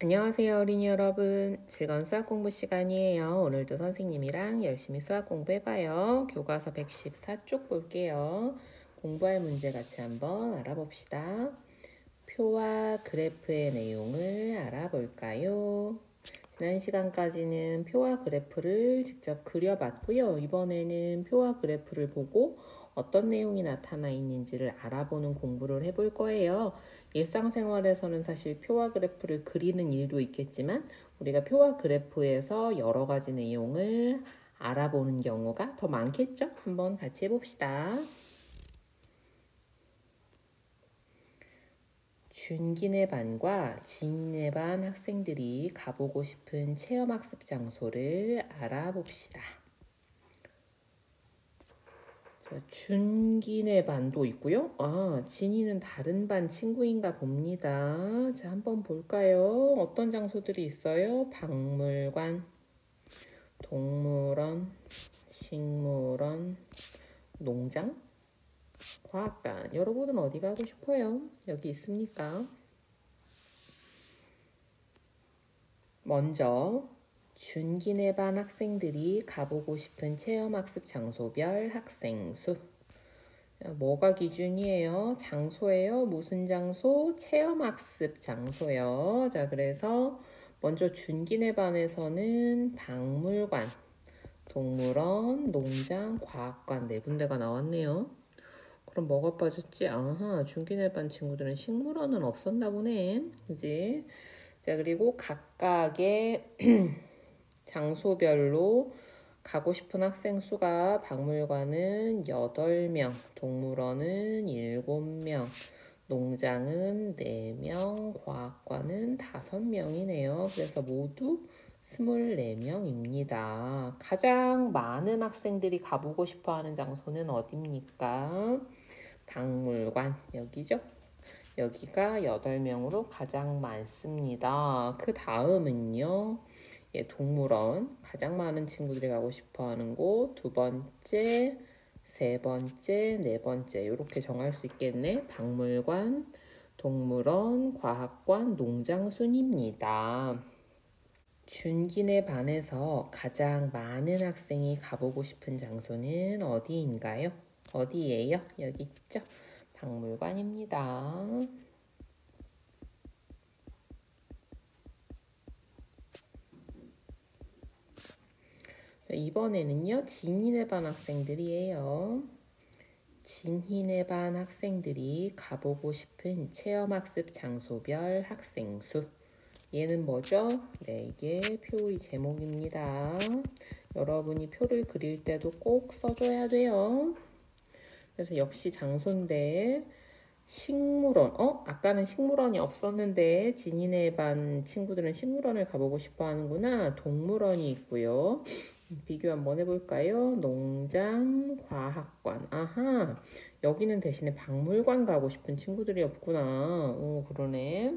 안녕하세요, 어린이 여러분. 즐거운 수학 공부 시간이에요. 오늘도 선생님이랑 열심히 수학 공부해봐요. 교과서 114쪽 볼게요. 공부할 문제 같이 한번 알아봅시다. 표와 그래프의 내용을 알아볼까요? 지난 시간까지는 표와 그래프를 직접 그려봤고요. 이번에는 표와 그래프를 보고 어떤 내용이 나타나 있는지를 알아보는 공부를 해볼 거예요. 일상생활에서는 사실 표와 그래프를 그리는 일도 있겠지만 우리가 표와 그래프에서 여러 가지 내용을 알아보는 경우가 더 많겠죠? 한번 같이 해봅시다. 준기네 반과 진이네 반 학생들이 가보고 싶은 체험학습 장소를 알아봅시다. 준기네 반도 있고요. 진이는 다른 반 친구인가 봅니다. 자, 한번 볼까요? 어떤 장소들이 있어요? 박물관, 동물원, 식물원, 농장, 과학관. 여러분은 어디 가고 싶어요? 여기 있습니까? 먼저 준기네 반 학생들이 가보고 싶은 체험학습 장소별 학생 수. 뭐가 기준이에요? 장소예요? 무슨 장소? 체험학습 장소요. 자, 그래서 먼저 준기네 반에서는 박물관, 동물원, 농장, 과학관 네 군데가 나왔네요. 그럼 뭐가 빠졌지? 아하, 준기네 반 친구들은 식물원은 없었나 보네. 그지? 자, 그리고 각각의 장소별로 가고 싶은 학생 수가 박물관은 8명, 동물원은 7명, 농장은 4명, 과학관은 5명이네요. 그래서 모두 24명입니다. 가장 많은 학생들이 가보고 싶어 하는 장소는 어디입니까? 박물관, 여기죠? 여기가 8명으로 가장 많습니다. 그 다음은요. 동물원. 가장 많은 친구들이 가고 싶어 하는 곳. 두 번째, 세 번째, 네 번째. 이렇게 정할 수 있겠네. 박물관, 동물원, 과학관, 농장 순입니다. 준기네 반에서 가장 많은 학생이 가보고 싶은 장소는 어디인가요? 어디예요? 여기 있죠? 박물관입니다. 자, 이번에는요, 진희네 반 학생들이에요. 진희네 반 학생들이 가보고 싶은 체험학습 장소별 학생 수. 얘는 뭐죠? 네, 이게 표의 제목입니다. 여러분이 표를 그릴 때도 꼭 써줘야 돼요. 그래서 역시 장소인데 식물원. 아까는 식물원이 없었는데 진이네 반 친구들은 식물원을 가보고 싶어 하는구나. 동물원이 있고요. 비교 한번 해볼까요? 농장, 과학관. 아하, 여기는 대신에 박물관 가고 싶은 친구들이 없구나. 오, 그러네.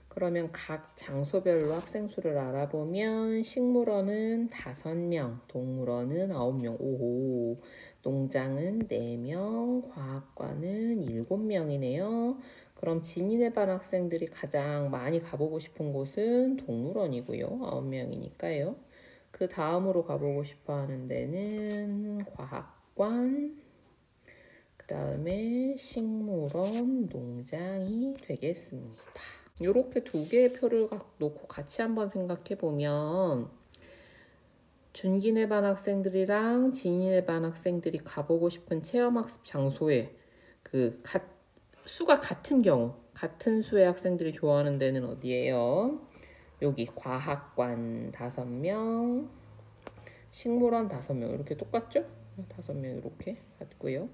그러면 각 장소별로 학생 수를 알아보면 식물원은 5명, 동물원은 9명, 오, 농장은 4명, 과학관은 7명이네요. 그럼 진이네 반 학생들이 가장 많이 가보고 싶은 곳은 동물원이고요. 9명이니까요. 그 다음으로 가보고 싶어 하는 데는 과학관, 그 다음에 식물원, 농장이 되겠습니다. 이렇게 두 개의 표를 놓고 같이 한번 생각해 보면 준기네 반 학생들이랑 진이네 반 학생들이 가보고 싶은 체험학습 장소에 수가 같은 경우 같은 수의 학생들이 좋아하는 데는 어디예요? 여기 과학관 5명, 식물원 5명 이렇게 똑같죠? 5명 이렇게 같고요.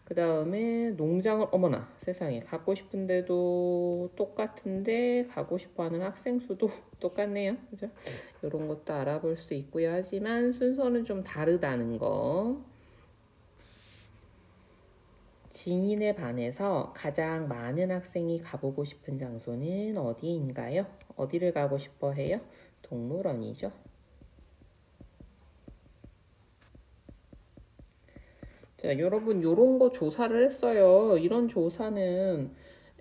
그 다음에 농장을 어머나 세상에 가고 싶은데도 똑같은데 가고 싶어하는 학생 수도 똑같네요. 그죠? 이런 것도 알아볼 수 있고요. 하지만 순서는 좀 다르다는 거. 진인의 반에서 가장 많은 학생이 가보고 싶은 장소는 어디인가요? 어디를 가고 싶어 해요? 동물원이죠. 자, 여러분, 요런 거 조사를 했어요. 이런 조사는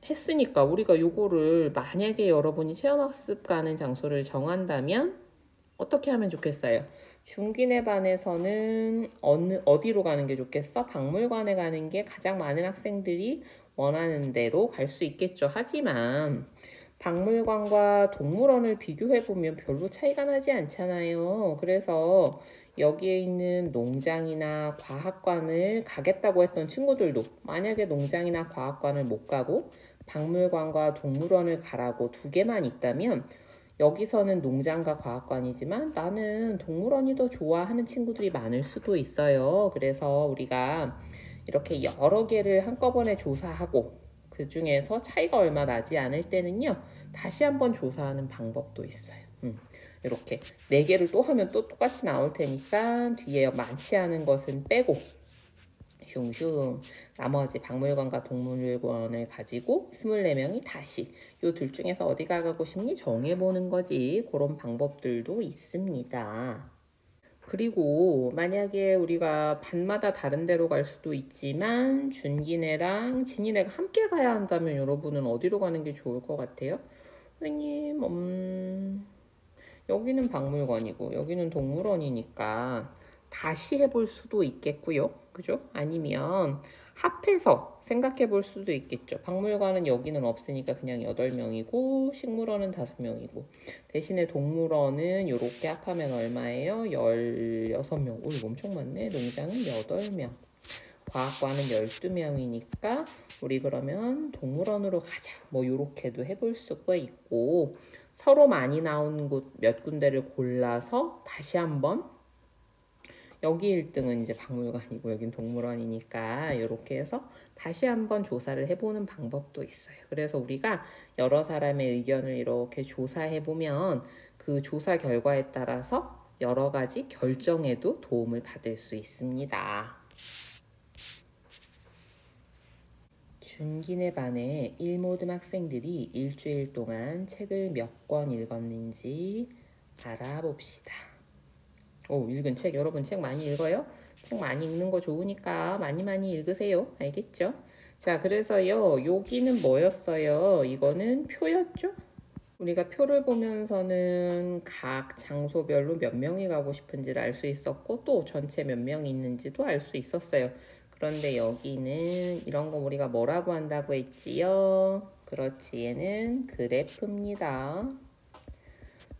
했으니까 우리가 요거를 만약에 여러분이 체험학습 가는 장소를 정한다면 어떻게 하면 좋겠어요? 중기내 반에서는 어디로 가는 게 좋겠어? 박물관에 가는 게 가장 많은 학생들이 원하는 대로 갈 수 있겠죠. 하지만 박물관과 동물원을 비교해보면 별로 차이가 나지 않잖아요. 그래서 여기에 있는 농장이나 과학관을 가겠다고 했던 친구들도 만약에 농장이나 과학관을 못 가고 박물관과 동물원을 가라고 두 개만 있다면 여기서는 농장과 과학관이지만 나는 동물원이 더 좋아하는 친구들이 많을 수도 있어요. 그래서 우리가 이렇게 여러 개를 한꺼번에 조사하고 그 중에서 차이가 얼마 나지 않을 때는요, 다시 한번 조사하는 방법도 있어요. 이렇게 네 개를 또 하면 또 똑같이 나올 테니까 뒤에 많지 않은 것은 빼고 슝슝 나머지 박물관과 동물원을 가지고 24명이 다시 요 둘 중에서 어디 가고 싶니 정해보는 거지. 그런 방법들도 있습니다. 그리고 만약에 우리가 반마다 다른 데로 갈 수도 있지만 준기네랑 진이네가 함께 가야 한다면 여러분은 어디로 가는 게 좋을 것 같아요? 선생님, 여기는 박물관이고 여기는 동물원이니까 다시 해볼 수도 있겠고요. 그죠? 아니면 합해서 생각해 볼 수도 있겠죠. 박물관은 여기는 없으니까 그냥 8명이고 식물원은 5명이고 대신에 동물원은 이렇게 합하면 얼마예요? 16명. 오, 이거 엄청 많네. 농장은 8명. 과학관은 12명이니까 우리 그러면 동물원으로 가자. 뭐 이렇게도 해볼 수가 있고 서로 많이 나온 곳 몇 군데를 골라서 다시 한번 여기 1등은 이제 박물관이고 여긴 동물원이니까 이렇게 해서 다시 한번 조사를 해보는 방법도 있어요. 그래서 우리가 여러 사람의 의견을 이렇게 조사해보면 그 조사 결과에 따라서 여러 가지 결정에도 도움을 받을 수 있습니다. 준기내 반의 1모듬 학생들이 일주일 동안 책을 몇 권 읽었는지 알아봅시다. 오, 읽은 책, 여러분 책 많이 읽어요? 책 많이 읽는 거 좋으니까 많이 읽으세요. 알겠죠? 자, 그래서요, 여기는 뭐였어요? 이거는 표였죠? 우리가 표를 보면서는 각 장소별로 몇 명이 가고 싶은지를 알 수 있었고 또 전체 몇 명이 있는지도 알 수 있었어요. 그런데 여기는 이런 거 우리가 뭐라고 한다고 했지요? 그렇지, 얘는 그래프입니다.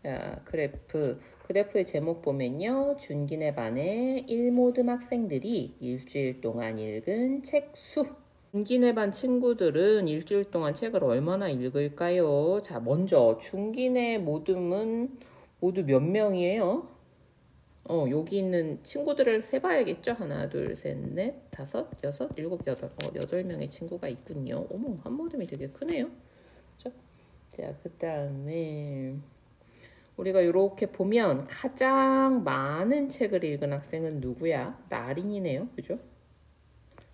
자, 그래프의 제목 보면요. 준기내 반의 1모듬 학생들이 일주일 동안 읽은 책 수. 준기내 반 친구들은 일주일 동안 책을 얼마나 읽을까요? 자, 먼저 준기내 모듬은 모두 몇 명이에요? 여기 있는 친구들을 세봐야겠죠? 하나, 둘, 셋, 넷, 다섯, 여섯, 일곱, 여덟. 8명의 친구가 있군요. 어머, 한 모듬이 되게 크네요. 그렇죠? 자, 그 다음에 우리가 이렇게 보면 가장 많은 책을 읽은 학생은 누구야? 나린이네요. 그죠?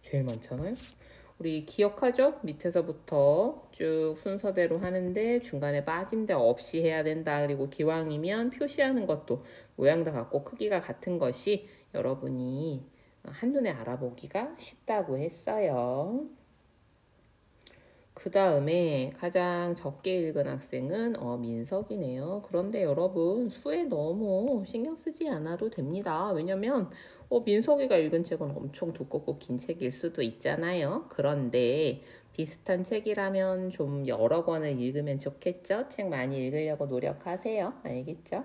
제일 많잖아요. 우리 기억하죠? 밑에서부터 쭉 순서대로 하는데 중간에 빠진 데 없이 해야 된다. 그리고 기왕이면 표시하는 것도 모양도 같고 크기가 같은 것이 여러분이 한눈에 알아보기가 쉽다고 했어요. 그 다음에 가장 적게 읽은 학생은 민석이네요. 그런데 여러분 수에 너무 신경 쓰지 않아도 됩니다. 왜냐면 민석이가 읽은 책은 엄청 두껍고 긴 책일 수도 있잖아요. 그런데 비슷한 책이라면 좀 여러 권을 읽으면 좋겠죠? 책 많이 읽으려고 노력하세요. 알겠죠?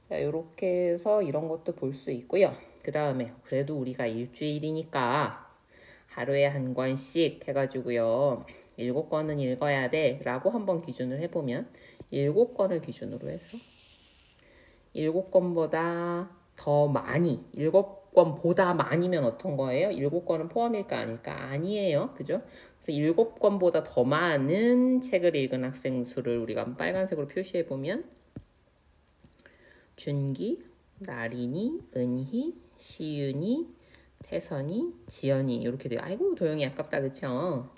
자, 이렇게 해서 이런 것도 볼 수 있고요. 그 다음에 그래도 우리가 일주일이니까 하루에 한 권씩 해가지고요. 7권은 읽어야 돼 라고 한번 기준을 해보면 7권을 기준으로 해서 7권보다 더 많이 7권보다 많이면 어떤 거예요? 7권은 포함일까 아닐까? 아니에요. 그죠? 그래서 7권보다 더 많은 책을 읽은 학생 수를 우리가 빨간색으로 표시해보면 준기, 나린이, 은희, 시윤이, 태선이, 지연이 이렇게 돼요. 아이고 도영이 아깝다 그쵸?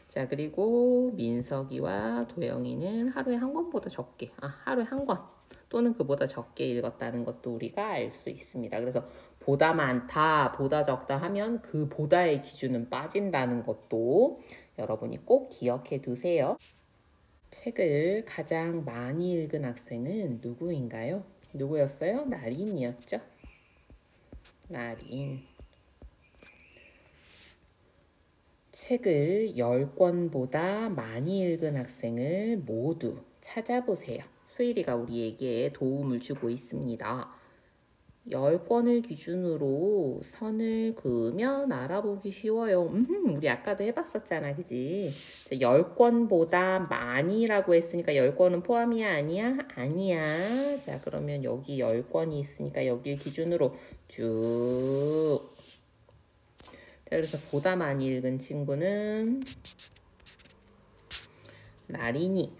자, 그리고 민석이와 도영이는 하루에 한 권보다 적게. 하루에 한 권. 또는 그보다 적게 읽었다는 것도 우리가 알 수 있습니다. 그래서 보다 많다, 보다 적다 하면 그 보다의 기준은 빠진다는 것도 여러분이 꼭 기억해 두세요. 책을 가장 많이 읽은 학생은 누구인가요? 누구였어요? 나린이었죠? 나린. 책을 10권보다 많이 읽은 학생을 모두 찾아보세요. 수일이가 우리에게 도움을 주고 있습니다. 10권을 기준으로 선을 그으면 알아보기 쉬워요. 우리 아까도 해봤었잖아, 그지? 10권보다 많이라고 했으니까 10권은 포함이야, 아니야? 아니야. 자, 그러면 여기 10권이 있으니까 여기 기준으로 쭉. 자, 그래서 보다 많이 읽은 친구는 나린이,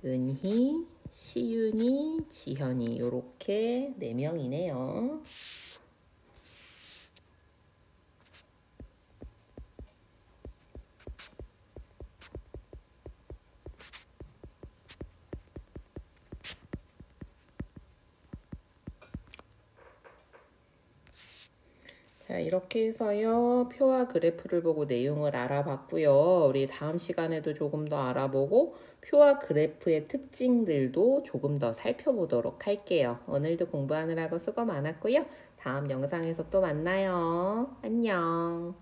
은희, 시윤이, 지현이 요렇게 4명이네요. 자, 이렇게 해서요. 표와 그래프를 보고 내용을 알아봤고요. 우리 다음 시간에도 조금 더 알아보고 표와 그래프의 특징들도 조금 더 살펴보도록 할게요. 오늘도 공부하느라고 수고 많았고요. 다음 영상에서 또 만나요. 안녕.